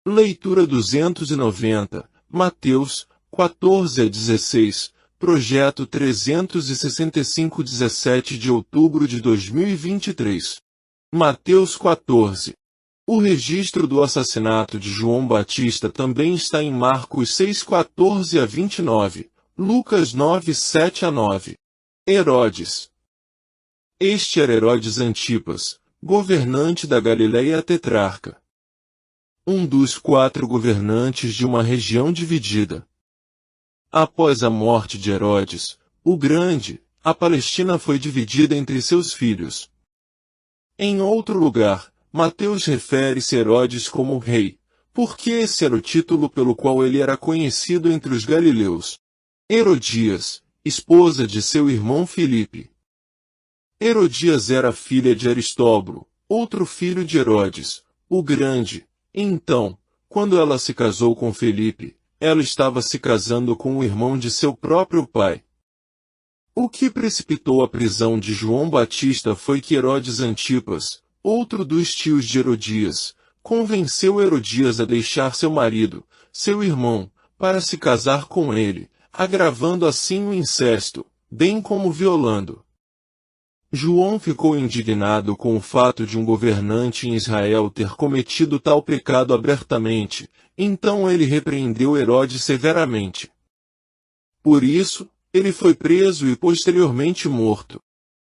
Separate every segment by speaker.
Speaker 1: Leitura 290, Mateus, 14 a 16, Projeto 365, 17 de outubro de 2023. Mateus 14. O registro do assassinato de João Batista também está em Marcos 6, 14 a 29, Lucas 9, 7 a 9. Herodes. Este era Herodes Antipas, governante da Galileia tetrarca. Um dos 4 governantes de uma região dividida. Após a morte de Herodes, o Grande, a Palestina foi dividida entre seus filhos. Em outro lugar, Mateus refere-se a Herodes como rei, porque esse era o título pelo qual ele era conhecido entre os galileus. Herodias, esposa de seu irmão Filipe. Herodias era filha de Aristóbulo, outro filho de Herodes, o Grande. Então, quando ela se casou com Filipe, ela estava se casando com o irmão de seu próprio pai. O que precipitou a prisão de João Batista foi que Herodes Antipas, outro dos tios de Herodias, convenceu Herodias a deixar seu marido, seu irmão, para se casar com ele, agravando assim o incesto, bem como violando. João ficou indignado com o fato de um governante em Israel ter cometido tal pecado abertamente, então ele repreendeu Herodes severamente. Por isso, ele foi preso e posteriormente morto.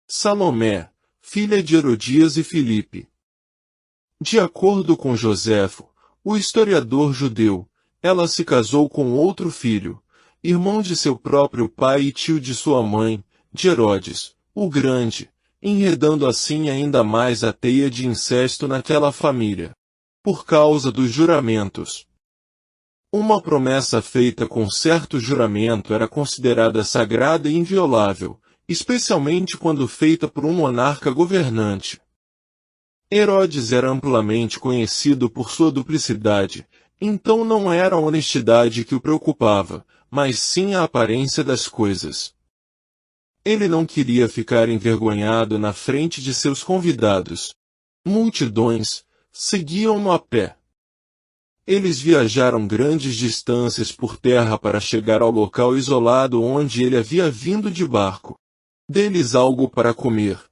Speaker 1: Salomé, filha de Herodias e Filipe. De acordo com Joséfo, o historiador judeu, ela se casou com outro filho, irmão de seu próprio pai e tio de sua mãe, de Herodes, o Grande, enredando assim ainda mais a teia de incesto naquela família. Por causa dos juramentos. Uma promessa feita com certo juramento era considerada sagrada e inviolável, especialmente quando feita por um monarca governante. Herodes era amplamente conhecido por sua duplicidade, então não era a honestidade que o preocupava, mas sim a aparência das coisas. Ele não queria ficar envergonhado na frente de seus convidados. Multidões seguiam-no a pé. Eles viajaram grandes distâncias por terra para chegar ao local isolado onde ele havia vindo de barco. Dê-lhes algo para comer.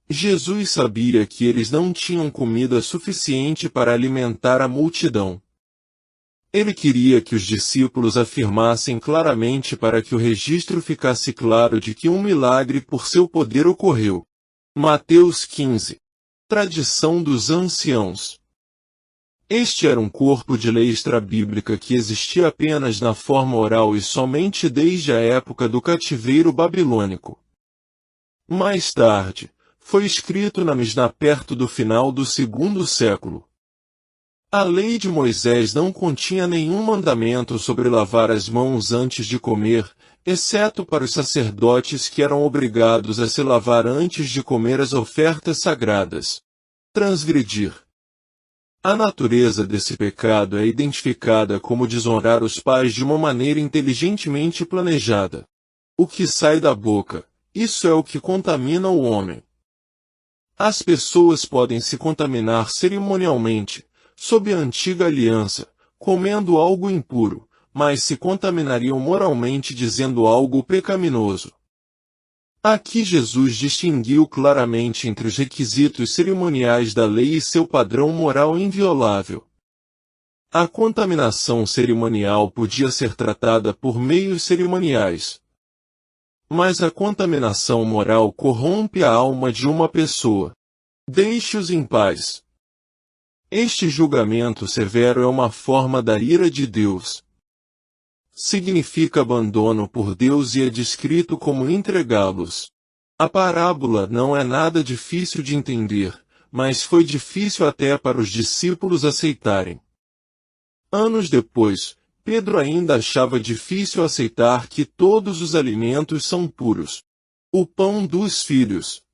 Speaker 1: Jesus sabia que eles não tinham comida suficiente para alimentar a multidão. Ele queria que os discípulos afirmassem claramente para que o registro ficasse claro de que um milagre por seu poder ocorreu. Mateus 15. Tradição dos anciãos. Este era um corpo de lei extrabíblica que existia apenas na forma oral e somente desde a época do cativeiro babilônico. Mais tarde, foi escrito na Misná perto do final do 2º século. A lei de Moisés não continha nenhum mandamento sobre lavar as mãos antes de comer, exceto para os sacerdotes que eram obrigados a se lavar antes de comer as ofertas sagradas. Transgredir. A natureza desse pecado é identificada como desonrar os pais de uma maneira inteligentemente planejada. O que sai da boca, isso é o que contamina o homem. As pessoas podem se contaminar cerimonialmente, sob a antiga aliança, comendo algo impuro, mas se contaminariam moralmente dizendo algo pecaminoso. Aqui Jesus distinguiu claramente entre os requisitos cerimoniais da lei e seu padrão moral inviolável. A contaminação cerimonial podia ser tratada por meios cerimoniais. Mas a contaminação moral corrompe a alma de uma pessoa. Deixe-os em paz. Este julgamento severo é uma forma da ira de Deus. Significa abandono por Deus e é descrito como entregá-los. A parábola não é nada difícil de entender, mas foi difícil até para os discípulos aceitarem. Anos depois, Pedro ainda achava difícil aceitar que todos os alimentos são puros. O pão dos filhos.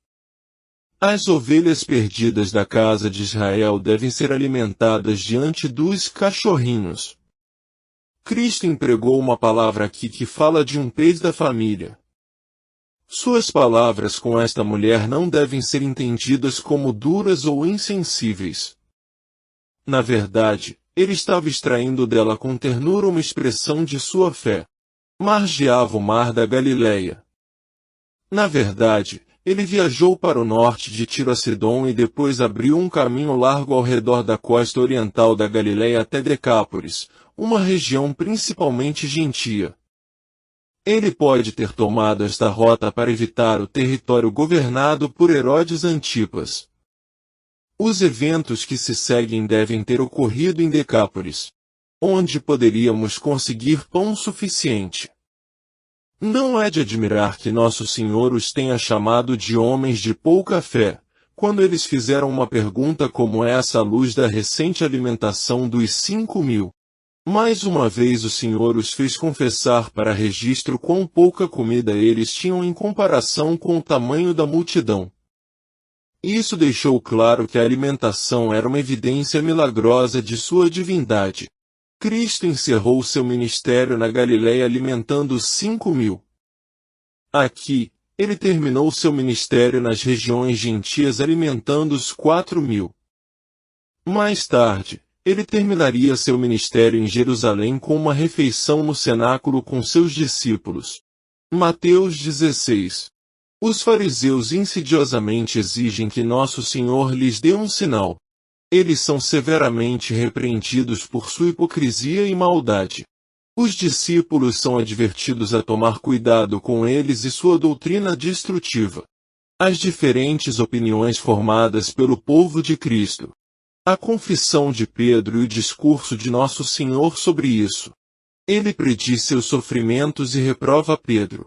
Speaker 1: As ovelhas perdidas da casa de Israel devem ser alimentadas diante dos cachorrinhos. Cristo empregou uma palavra aqui que fala de um pez da família. Suas palavras com esta mulher não devem ser entendidas como duras ou insensíveis. Na verdade, ele estava extraindo dela com ternura uma expressão de sua fé. Margeava o mar da Galileia. Na verdade, ele viajou para o norte de Tiro a Sidom e depois abriu um caminho largo ao redor da costa oriental da Galileia até Decápolis, uma região principalmente gentia. Ele pode ter tomado esta rota para evitar o território governado por Herodes Antipas. Os eventos que se seguem devem ter ocorrido em Decápolis, onde poderíamos conseguir pão suficiente. Não é de admirar que Nosso Senhor os tenha chamado de homens de pouca fé, quando eles fizeram uma pergunta como essa à luz da recente alimentação dos 5.000. Mais uma vez o Senhor os fez confessar para registro quão pouca comida eles tinham em comparação com o tamanho da multidão. Isso deixou claro que a alimentação era uma evidência milagrosa de sua divindade. Cristo encerrou seu ministério na Galileia alimentando os 5.000. Aqui, ele terminou seu ministério nas regiões gentias alimentando os 4.000. Mais tarde, ele terminaria seu ministério em Jerusalém com uma refeição no cenáculo com seus discípulos. Mateus 16. Os fariseus insidiosamente exigem que Nosso Senhor lhes dê um sinal. Eles são severamente repreendidos por sua hipocrisia e maldade. Os discípulos são advertidos a tomar cuidado com eles e sua doutrina destrutiva. As diferentes opiniões formadas pelo povo de Cristo. A confissão de Pedro e o discurso de Nosso Senhor sobre isso. Ele prediz seus sofrimentos e reprova Pedro.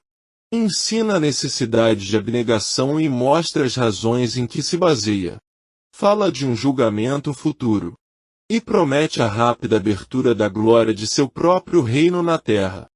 Speaker 1: Ensina a necessidade de abnegação e mostra as razões em que se baseia. Fala de um julgamento futuro. E promete a rápida abertura da glória de seu próprio reino na terra.